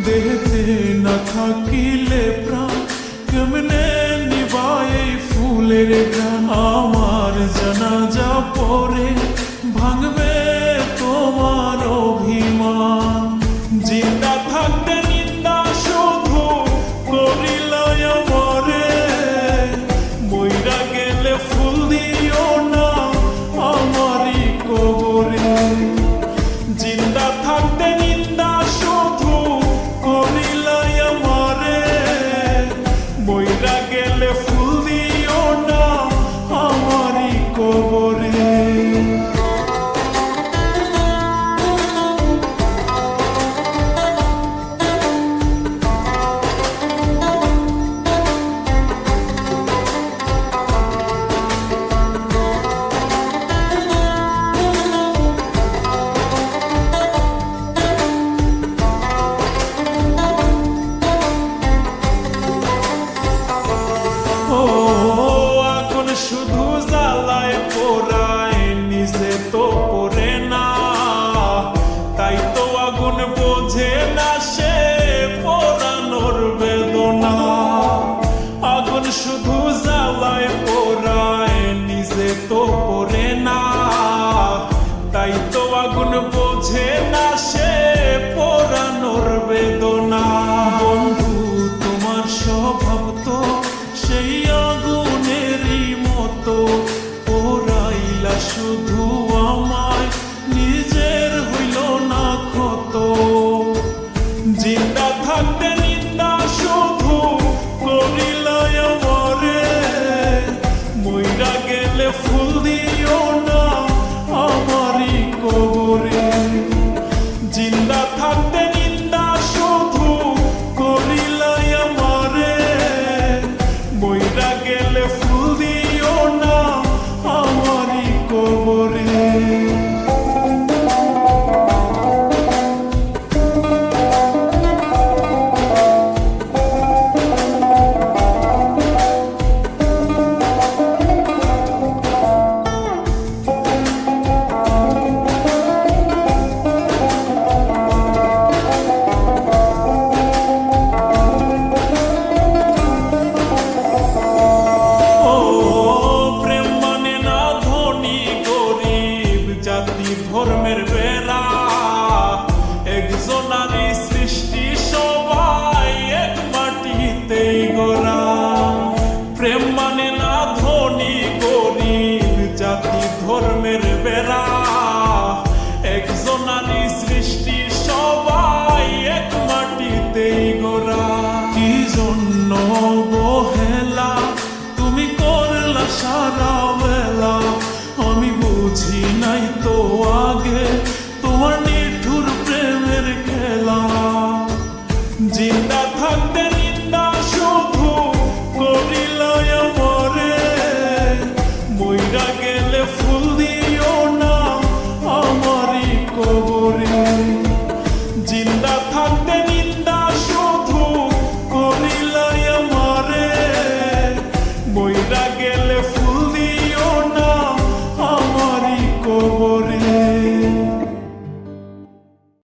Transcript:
দেহতে না থাকিলে প্রাণ কেমনে নিবায় ফুলের গান। আমার জানাজা পরে ভাঙবে তোমার অভিমান। জিন্দা থাকতে নিন্দা শুধু করিলা আমারে, মইরা গেলে ফুল দিও না আমারই কবরে। জিন্দা থাকতে নিন্দা শুধু করিলা আমারে, মইরা গেলে ফুল দিও না আমারই কবরে। শুধু জ্বালায় পোড়ায় নিজে তো পড়ে না, তাই তো আগুন বোঝে না সে পোড়ানোর বেদনা। আগুন শুধু জ্বালায় পোড়ায় নিজে তো পড়ে না, তাই তো আগুন বোঝে না সে পোড়ানোর বেদনা। বন্ধু তোমার স্বভাব তো সেই আগুনেরই মতো, পোড়াইলা শুধু আমায় নিজের হইল না ক্ষত। জিন্দা থাকতে নিন্দা শুধু করিলা আমারে, মইরা গেলে ফুল দিও না আমারই কবরে। জিন্দা থাকতে নিন্দা শুধু করিলা আমারে, মইরা গেলে ফুল দিও না আমারই কবরে। ধর্মের বেড়া একজনারই সৃষ্টি, সবাই এক মাটিতেই গড়া। প্রেম মানে না ধনী গরিব জাতি ধর্মের বেড়া, একজনারই সৃষ্টি সবাই এক মাটিতেই গড়া। কি জন্য অবহেলা তুমি করলা সারা বেলা, আমি বুঝি নাই তো আগে